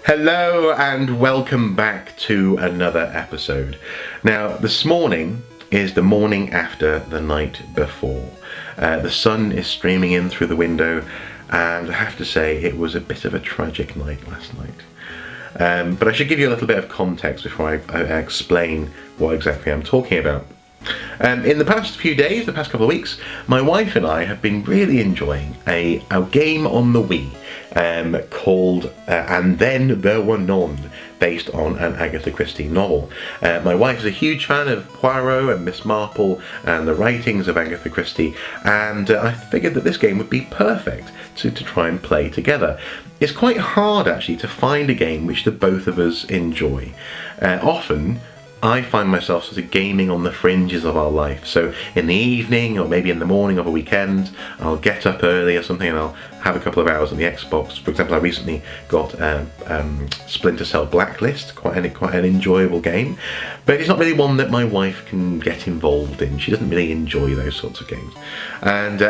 Hello and welcome back to another episode. Now, this morning is the morning after the night before. The sun is streaming in through the window, and I have to say it was a bit of a tragic night last night. But I should give you a little bit of context before I explain what exactly I'm talking about. In the past few days, the past couple of weeks, my wife and I have been really enjoying a game on the Wii called And Then There Were None, based on an Agatha Christie novel. My wife is a huge fan of Poirot and Miss Marple and the writings of Agatha Christie, and I figured that this game would be perfect to try and play together. It's quite hard actually to find a game which the both of us enjoy. Often I find myself sort of gaming on the fringes of our life. So in the evening or maybe in the morning of a weekend, I'll get up early or something and I'll have a couple of hours on the Xbox. For example, I recently got Splinter Cell Blacklist, quite an enjoyable game, but it's not really one that my wife can get involved in. She doesn't really enjoy those sorts of games, and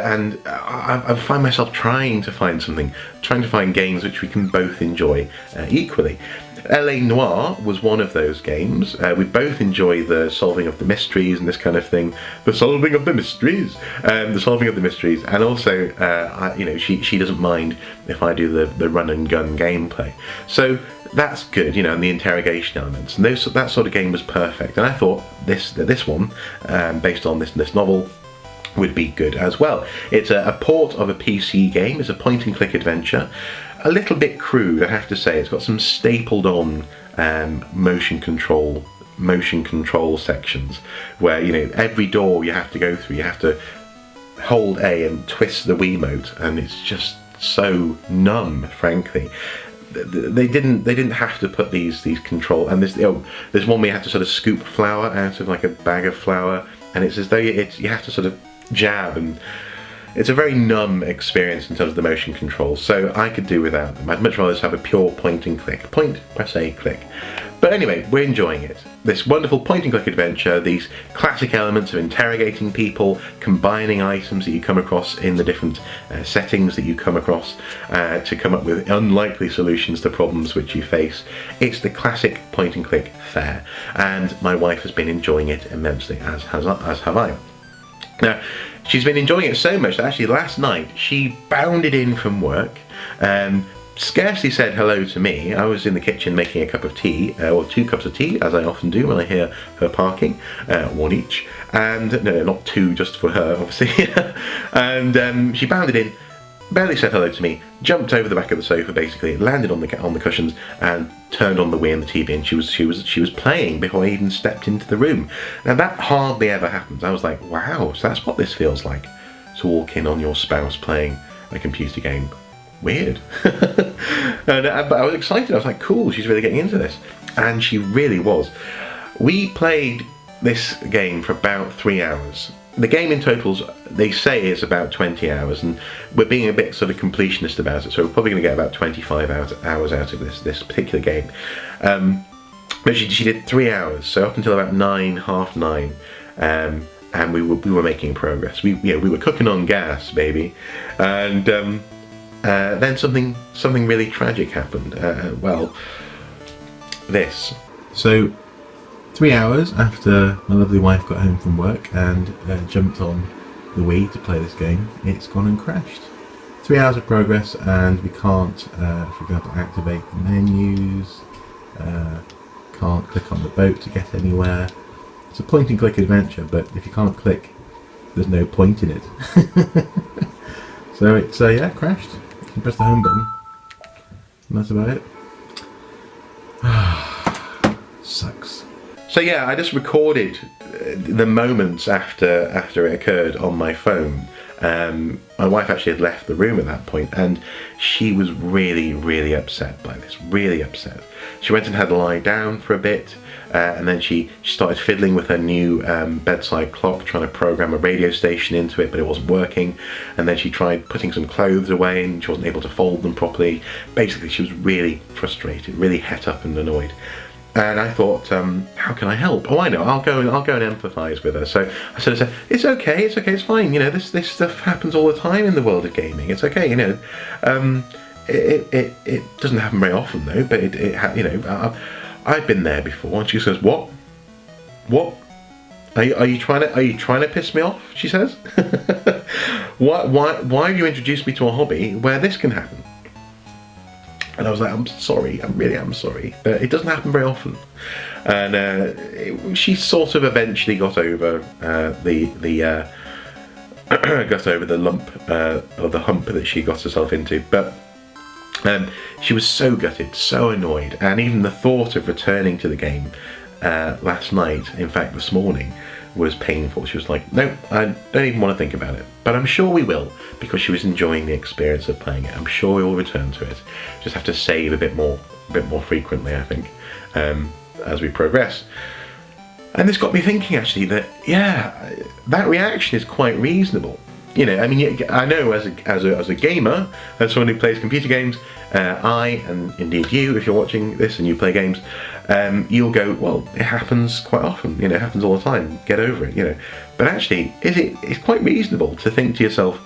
I find myself trying to find games which we can both enjoy equally. LA Noire was one of those games. We both enjoy the solving of the mysteries and this kind of thing. The solving of the mysteries, and also, she doesn't mind if I do the run and gun gameplay. So that's good, and the interrogation elements. And that sort of game was perfect. And I thought this one, based on this novel, would be good as well. It's a port of a PC game. It's a point-and-click adventure. A little bit crude, I have to say. It's got some stapled on motion control sections where every door you have to go through, you have to hold A and twist the Wiimote, and it's just so numb, frankly. They didn't have to put these control, and there's one where you have to sort of scoop flour out of like a bag of flour, and it's as though you have to sort of jab, and it's a very numb experience in terms of the motion controls, so I could do without them. I'd much rather just have a pure point and click. Point, press A, click. But anyway, we're enjoying it. This wonderful point and click adventure, these classic elements of interrogating people, combining items that you come across in the different settings that you come across to come up with unlikely solutions to problems which you face. It's the classic point and click fare, and my wife has been enjoying it immensely, as have I. Now, she's been enjoying it so much that actually last night she bounded in from work, scarcely said hello to me. I was in the kitchen making a cup of tea, or 2 cups of tea, as I often do when I hear her parking, one each, and no, not 2 just for her, obviously. And she bounded in, barely said hello to me, jumped over the back of the sofa, basically landed on the cushions, and turned on the Wii and the TV, and she was playing before I even stepped into the room. Now that hardly ever happens. I was like, wow, so that's what this feels like, to walk in on your spouse playing a computer game. Weird. But I was excited. I was like, cool, she's really getting into this, and she really was. We played this game for about 3 hours. The game in totals, they say, is about 20 hours, and we're being a bit sort of completionist about it, so we're probably going to get about 25 hours out of this particular game. But she did 3 hours, so up until about 9, half 9, and we were making progress. We were cooking on gas, baby, and then something really tragic happened. This. So 3 hours after my lovely wife got home from work and jumped on the Wii to play this game, it's gone and crashed. 3 hours of progress, and we can't, for example, activate the menus, can't click on the boat to get anywhere. It's a point and click adventure, but if you can't click, there's no point in it. So it's, crashed. You can press the home button, and that's about it. Sucks. So yeah, I just recorded the moments after it occurred on my phone. My wife actually had left the room at that point, and she was really, really upset by this, really upset. She went and had a lie down for a bit, and then she started fiddling with her new bedside clock, trying to program a radio station into it, but it wasn't working. And then she tried putting some clothes away, and she wasn't able to fold them properly. Basically, she was really frustrated, really het up and annoyed. And I thought, how can I help? Oh, I know, I'll go and empathise with her. So I sort of said, it's okay, it's fine. This stuff happens all the time in the world of gaming. It's okay, it doesn't happen very often though. But I've been there before. And she says, "What? What? Are you trying to piss me off?" She says. Why have you introduced me to a hobby where this can happen? And I was like, I'm sorry, I really am sorry, but it doesn't happen very often. And she sort of eventually got over got over the lump or the hump that she got herself into, but she was so gutted, so annoyed, and even the thought of returning to the game last night, in fact this morning, was painful. She was like, no, I don't even want to think about it, but I'm sure we will, because she was enjoying the experience of playing it. I'm sure we will return to it. Just have to save a bit more frequently, I think, as we progress. And this got me thinking, actually, that that reaction is quite reasonable. You know, I mean, I know as a gamer, as someone who plays computer games, I, and indeed you, if you're watching this and you play games, you'll go, well, it happens quite often, you know, it happens all the time, get over it, you know. But actually, it's quite reasonable to think to yourself,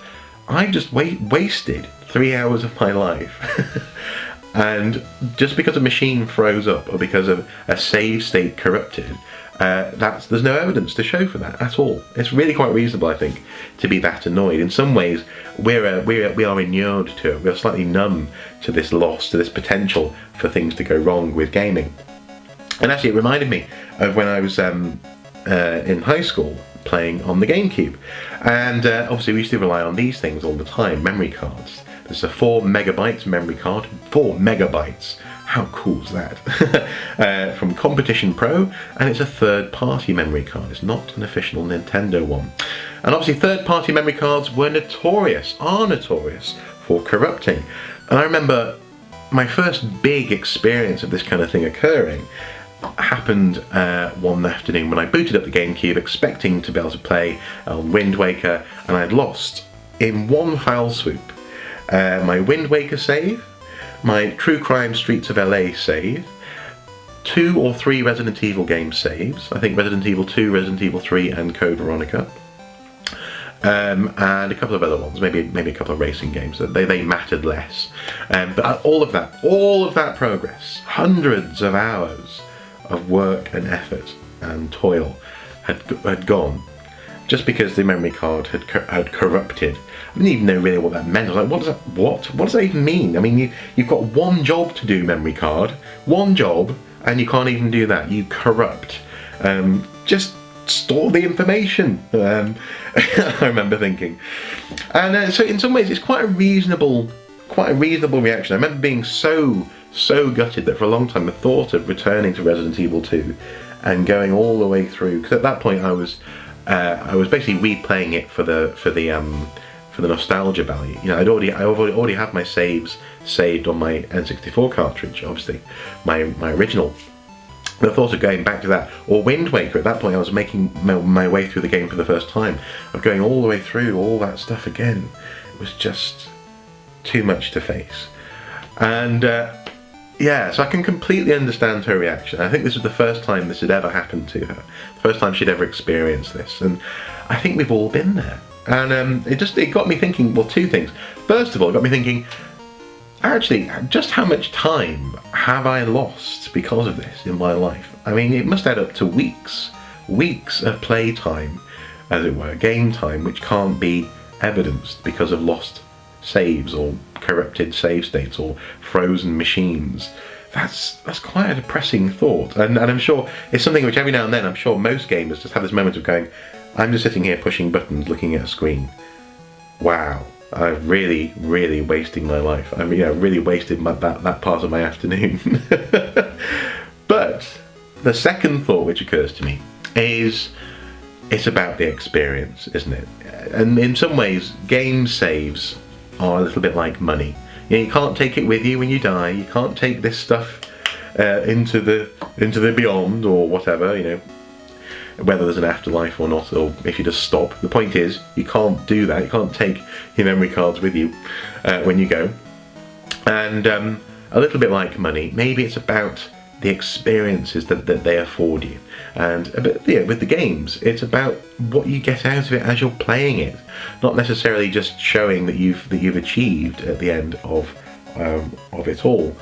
I've just wasted 3 hours of my life. And just because a machine froze up, or because of a save state corrupted, there's no evidence to show for that at all. It's really quite reasonable, I think, to be that annoyed. In some ways, we are inured to it. We're slightly numb to this loss, to this potential for things to go wrong with gaming. And actually, it reminded me of when I was in high school playing on the GameCube, and obviously we used to rely on these things all the time, memory cards. There's a 4 megabytes memory card, 4 megabytes. How cool is that? From Competition Pro, and it's a third-party memory card. It's not an official Nintendo one. And obviously third-party memory cards are notorious for corrupting. And I remember my first big experience of this kind of thing occurring happened one afternoon when I booted up the GameCube expecting to be able to play Wind Waker, and I'd lost in one foul swoop my Wind Waker save, my True Crime Streets of LA save, 2 or 3 Resident Evil game saves, I think Resident Evil 2, Resident Evil 3 and Code Veronica, and a couple of other ones, maybe a couple of racing games. They mattered less, but all of that progress, hundreds of hours of work and effort and toil had gone just because the memory card had corrupted. I didn't even know really what that meant. I was like, what does that even mean? I mean, you've got one job to do, memory card, one job, and you can't even do that. You corrupt. Just store the information. I remember thinking, and so in some ways, it's quite a reasonable reaction. I remember being so gutted that for a long time the thought of returning to Resident Evil 2 and going all the way through, because at that point I was basically replaying it for the nostalgia value. You know, I already had my saves saved on my N64 cartridge, obviously, my original. The thought of going back to that, or Wind Waker, at that point I was making my way through the game for the first time, of going all the way through all that stuff again, it was just too much to face. And so I can completely understand her reaction. I think this was the first time this had ever happened to her, the first time she'd ever experienced this, and I think we've all been there. And it got me thinking, well, 2 things. First of all, it got me thinking, actually, just how much time have I lost because of this in my life? I mean, it must add up to weeks of play time, as it were, game time, which can't be evidenced because of lost saves or corrupted save states or frozen machines. That's quite a depressing thought, and I'm sure it's something which every now and then I'm sure most gamers just have this moment of going, I'm just sitting here pushing buttons, looking at a screen. Wow, I've really wasted my life. I mean, really wasted that part of my afternoon. But the second thought which occurs to me is it's about the experience, isn't it? And in some ways, game saves are a little bit like money. You can't take it with you when you die. You can't take this stuff into the beyond or whatever, you know, whether there's an afterlife or not, or if you just stop. The point is, you can't do that. You can't take your memory cards with you when you go. And a little bit like money, maybe it's about the experiences that they afford you. And with the games, it's about what you get out of it as you're playing it, not necessarily just showing that you've achieved at the end of of it all.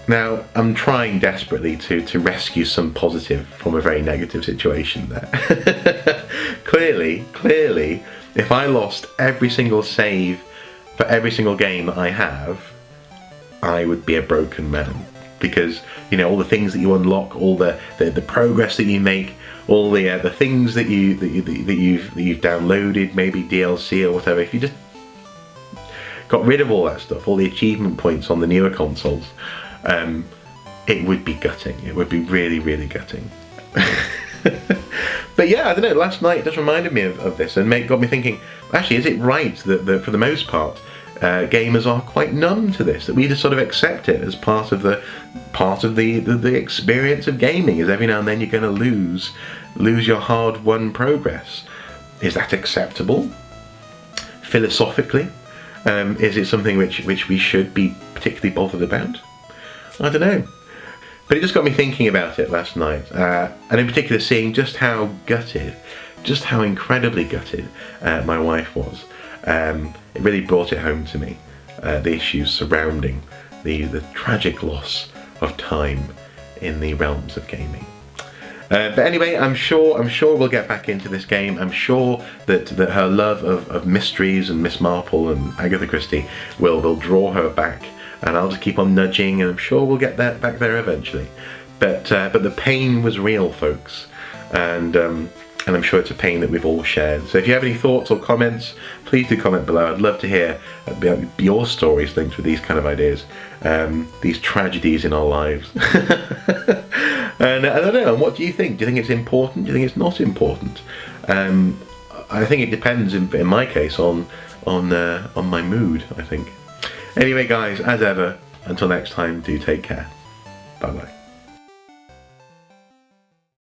Now, I'm trying desperately to rescue some positive from a very negative situation there. Clearly, if I lost every single save for every single game that I have, I would be a broken man. Because, you know, all the things that you unlock, all the progress that you make, all the things that you've downloaded, maybe DLC or whatever, if you just got rid of all that stuff, all the achievement points on the newer consoles, it would be gutting. It would be really, really gutting. But yeah, I don't know, last night just reminded me of this and got me thinking, actually, is it right that for the most part, gamers are quite numb to this, that we just sort of accept it as part of the experience of gaming, is every now and then you're going to lose your hard-won progress. Is that acceptable? Philosophically, is it something which we should be particularly bothered about? I don't know. But it just got me thinking about it last night, and in particular seeing just how gutted, just how incredibly gutted my wife was. It really brought it home to me, the issues surrounding the tragic loss of time in the realms of gaming. But anyway, I'm sure we'll get back into this game. I'm sure that her love of mysteries and Miss Marple and Agatha Christie will draw her back, and I'll just keep on nudging, and I'm sure we'll get back there eventually. But the pain was real, folks, and I'm sure it's a pain that we've all shared. So if you have any thoughts or comments, please do comment below. I'd love to hear your stories linked with these kind of ideas, these tragedies in our lives. And I don't know, what do you think? Do you think it's important? Do you think it's not important? I think it depends, in my case, on my mood, I think. Anyway guys, as ever, until next time, do take care. Bye bye.